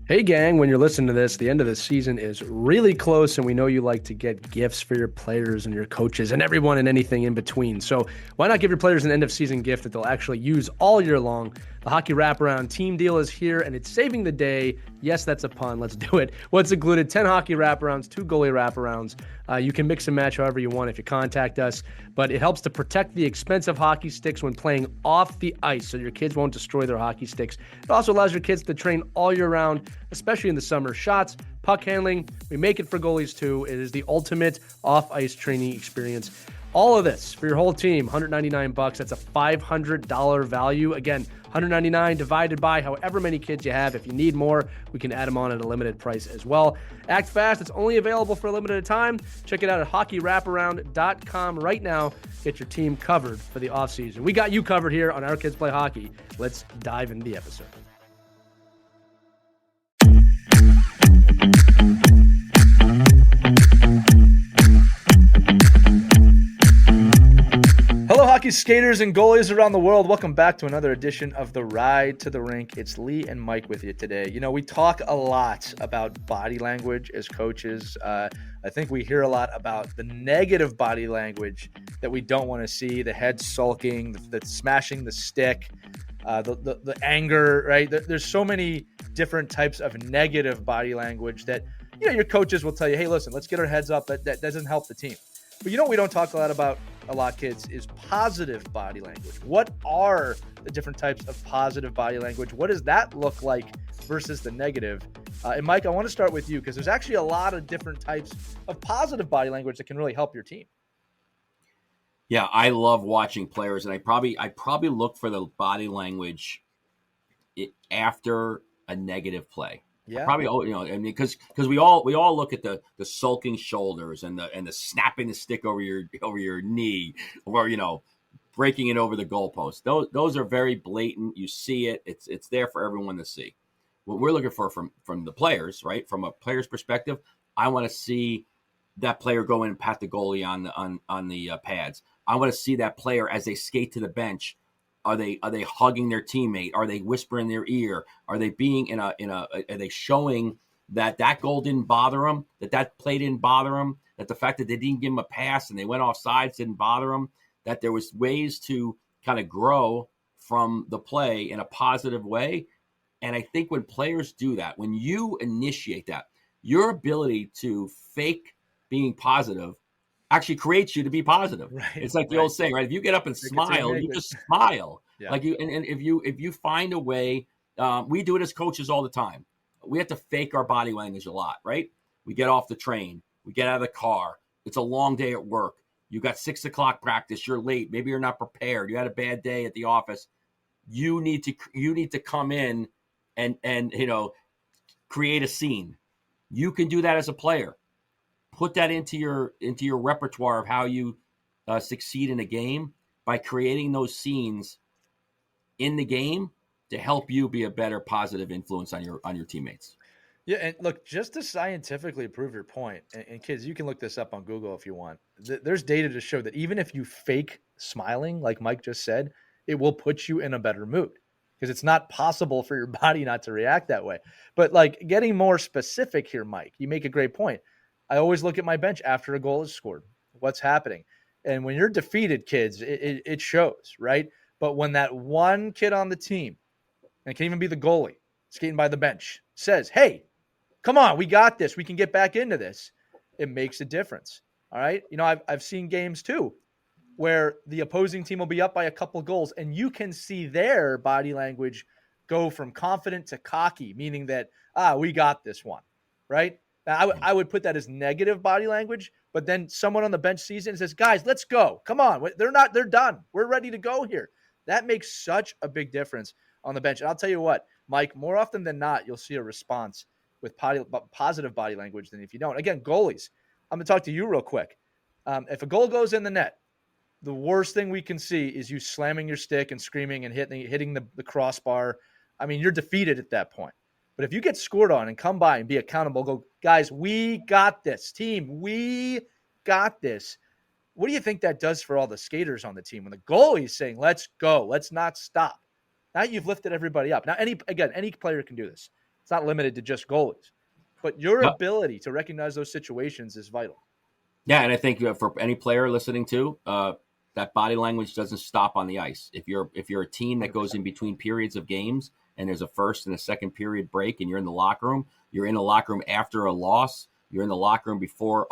Hey, gang, when you're listening to this, the end of the season is really close, and we know you like to get gifts for your players and your coaches and everyone and anything in between. So, why not give your players an end of season gift that they'll actually use all year long? The Hockey Wraparound Team Deal is here, and it's saving the day. Yes, that's a pun. Let's do it. What's included? 10 hockey wraparounds, 2 goalie wraparounds. You can mix and match however you want if you contact us, but it helps to protect the expensive hockey sticks when playing off the ice so your kids won't destroy their hockey sticks. It also allows your kids to train all year round, especially in the summer. Shots, puck handling, we make it for goalies too. It is the ultimate off-ice training experience. All of this for your whole team, $199. That's a $500 value. Again, $199 divided by however many kids you have. If you need more, we can add them on at a limited price as well. Act fast. It's only available for a limited time. Check it out at hockeywraparound.com right now. Get your team covered for the offseason. We got you covered here on Our Kids Play Hockey. Let's dive into the episode. Hello, hockey skaters and goalies around the world. Welcome back to another edition of The Ride to the Rink. It's Lee and Mike with you today. You know, we talk a lot about body language as coaches. I think we hear a lot about the negative body language that we don't want to see, the head sulking, the smashing the stick, the anger, right? There's so many different types of negative body language that, you know, your coaches will tell you, hey, listen, let's get our heads up. That doesn't help the team. But you know what we don't talk a lot about, kids, is positive body language. What are the different types of positive body language? What does that look like versus the negative? And Mike, I want to start with you because there's actually a lot of different types of positive body language that can really help your team. Yeah, I love watching players, and I probably look for the body language after a negative play. Yeah, because we all look at the sulking shoulders and the snapping the stick over your knee, or breaking it over the goalpost. Those are very blatant. You see it. It's there for everyone to see. What we're looking for from the players, right? From a player's perspective, I want to see that player go in and pat the goalie on the pads. I want to see that player as they skate to the bench. Are they hugging their teammate? Are they whispering their ear? Are they being are they showing that goal didn't bother them, that play didn't bother them, that the fact that they didn't give them a pass and they went off sides didn't bother them, that there was ways to kind of grow from the play in a positive way. And I think when players do that, when you initiate that, your ability to fake being positive actually creates you to be positive. right. It's like the old saying, right? If you get up and smile, you just smile. Yeah. Like and if you find a way, we do it as coaches all the time. We have to fake our body language a lot, right? We get off the train, we get out of the car. It's a long day at work. You got 6 o'clock practice. You're late. Maybe you're not prepared. You had a bad day at the office. You need to come in and create a scene. You can do that as a player. Put that into your repertoire of how you succeed in a game by creating those scenes in the game to help you be a better positive influence on your teammates. Yeah, and look, just to scientifically prove your point, and kids, you can look this up on Google if you want. There's data to show that even if you fake smiling, like Mike just said, it will put you in a better mood because it's not possible for your body not to react that way. But like getting more specific here, Mike, you make a great point. I always look at my bench after a goal is scored. What's happening? And when you're defeated, kids, it shows, right? But when that one kid on the team, and it can even be the goalie, skating by the bench, says, hey, come on, we got this. We can get back into this. It makes a difference, all right? You know, I've seen games too where the opposing team will be up by a couple goals, and you can see their body language go from confident to cocky, meaning that, we got this one, right? Now, I would put that as negative body language, but then someone on the bench sees it and says, guys, let's go. Come on. They're done. We're ready to go here. That makes such a big difference on the bench. And I'll tell you what, Mike, more often than not, you'll see a response with positive body language than if you don't. Again, goalies, I'm going to talk to you real quick. If a goal goes in the net, the worst thing we can see is you slamming your stick and screaming and hitting the crossbar. I mean, you're defeated at that point. But if you get scored on and come by and be accountable, go, guys, we got this. Team, we got this. What do you think that does for all the skaters on the team when the goalie is saying, let's go, let's not stop? Now you've lifted everybody up. Now, any player can do this. It's not limited to just goalies. But your Yep. ability to recognize those situations is vital. Yeah, and I think for any player listening to that body language doesn't stop on the ice. If you're a team that goes 100%. in between periods of games and there's a first and a second period break, and you're in the locker room, you're in the locker room after a loss, you're in the locker room before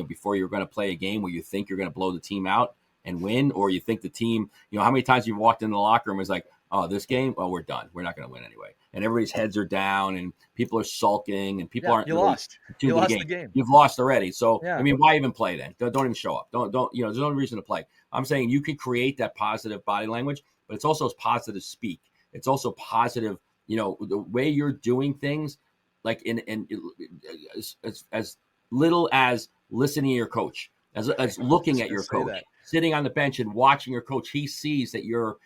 before you're going to play a game where you think you're going to blow the team out and win, or you think the team, how many times you've walked in the locker room is like, oh, this game, oh, we're done. We're not going to win anyway. And everybody's heads are down and people are sulking and people aren't You really lost. tuned You to lost the the game. game. You've lost already. So, Yeah. I mean, why even play then? Don't even show up. Don't, there's no reason to play. I'm saying you can create that positive body language, but it's also positive speak. It's also positive, the way you're doing things, like as little as listening to your coach, as looking at your coach, sitting on the bench and watching your coach. He sees that you're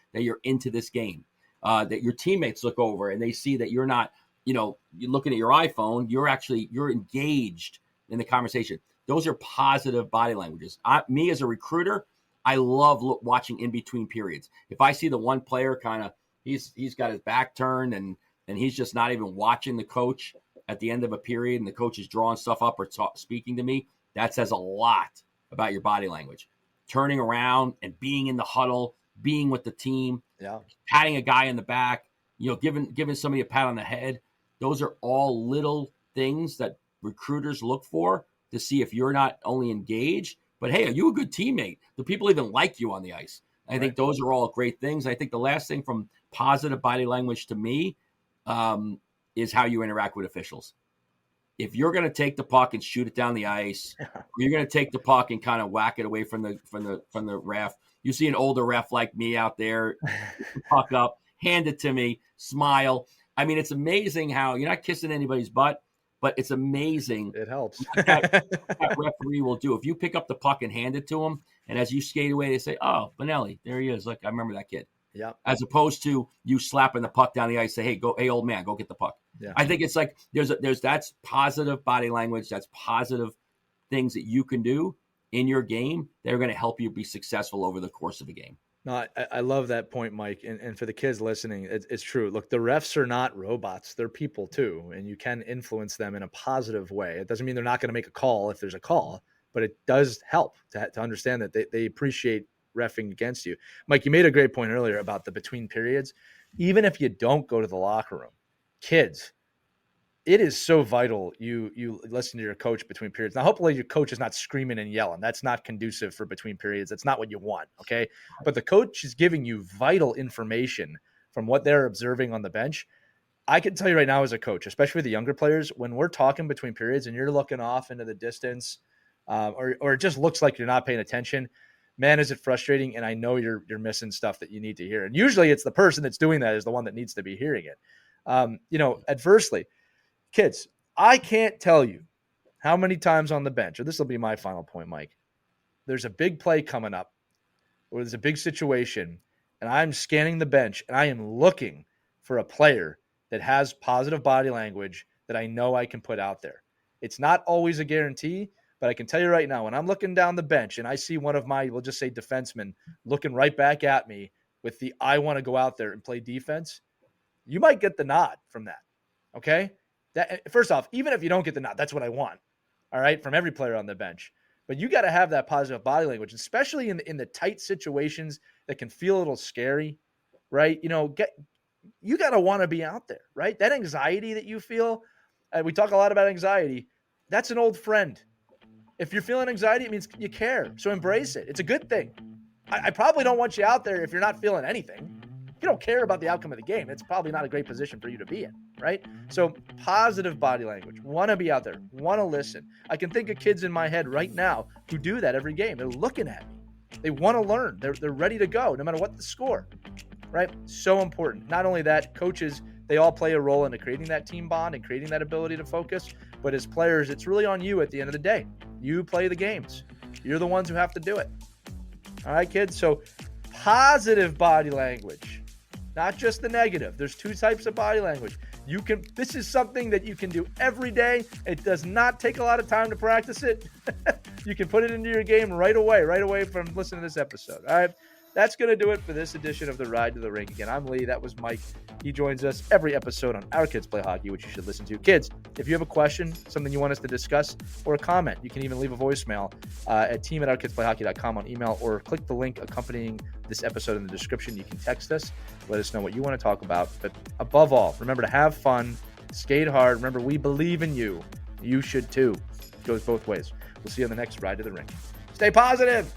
into this game, that your teammates look over and they see that you're not, you're looking at your iPhone. You're engaged in the conversation. Those are positive body languages. Me as a recruiter, I love watching in between periods. If I see the one player kind of, he's got his back turned and he's just not even watching the coach at the end of a period, and the coach is drawing stuff up or speaking to me, that says a lot about your body language. Turning around and being in the huddle, being with the team, patting a guy in the back, giving somebody a pat on the head. Those are all little things that recruiters look for to see if you're not only engaged, but hey, are you a good teammate? Do people even like you on the ice? I think those are all great things. I think the last thing from positive body language to me is how you interact with officials. If you're going to take the puck and shoot it down the ice, you're going to take the puck and kind of whack it away from the ref. You see an older ref like me out there, puck up, hand it to me, smile. I mean, it's amazing how you're not kissing anybody's butt, but it's amazing. It helps. what that referee will do. If you pick up the puck and hand it to him, and as you skate away, they say, "Oh, Benelli, there he is. Look, I remember that kid." Yeah. As opposed to you slapping the puck down the ice, say, "Hey, old man, go get the puck." Yeah. I think it's like there's that's positive body language. That's positive things that you can do in your game that are going to help you be successful over the course of a game. No, I love that point, Mike. And for the kids listening, it's true. Look, the refs are not robots. They're people too. And you can influence them in a positive way. It doesn't mean they're not going to make a call if there's a call, but it does help to understand that they appreciate reffing against you. Mike, you made a great point earlier about the between periods. Even if you don't go to the locker room, kids, it is so vital you listen to your coach between periods. Now, hopefully your coach is not screaming and yelling. That's not conducive for between periods. That's not what you want, okay? But the coach is giving you vital information from what they're observing on the bench. I can tell you right now as a coach, especially with the younger players, when we're talking between periods and you're looking off into the distance or it just looks like you're not paying attention, man, is it frustrating. And I know you're missing stuff that you need to hear. And usually it's the person that's doing that is the one that needs to be hearing it. Adversely, kids, I can't tell you how many times on the bench, or this will be my final point, Mike, there's a big play coming up or there's a big situation and I'm scanning the bench and I am looking for a player that has positive body language that I know I can put out there. It's not always a guarantee, but I can tell you right now, when I'm looking down the bench and I see one of my, we'll just say defensemen looking right back at me with the, I want to go out there and play defense, you might get the nod from that. Okay. That, first off, even if you don't get the nod, that's what I want. All right. From every player on the bench, but you got to have that positive body language, especially in the tight situations that can feel a little scary, right? You got to want to be out there, right? That anxiety that you feel, we talk a lot about anxiety. That's an old friend. If you're feeling anxiety, it means you care. So embrace it. It's a good thing. I probably don't want you out there if you're not feeling anything. If you don't care about the outcome of the game, it's probably not a great position for you to be in, right? So positive body language, want to be out there, want to listen. I can think of kids in my head right now who do that every game. They're looking at me. They want to learn. They're ready to go no matter what the score, right? So important. Not only that, coaches, they all play a role in creating that team bond and creating that ability to focus. But as players, it's really on you at the end of the day. You play the games. You're the ones who have to do it. All right, kids? So positive body language, not just the negative. There's two types of body language. This is something that you can do every day. It does not take a lot of time to practice it. You can put it into your game right away from listening to this episode. All right. that's going to do it for this edition of the Ride to the Rink. Again, I'm Lee. That was Mike. He joins us every episode on Our Kids Play Hockey, which you should listen to. Kids, if you have a question, something you want us to discuss, or a comment, you can even leave a voicemail at team@ourkidsplayhockey.com on email, or click the link accompanying this episode in the description. You can text us. Let us know what you want to talk about. But above all, remember to have fun, skate hard. Remember, we believe in you. You should too. It goes both ways. We'll see you on the next Ride to the Rink. Stay positive.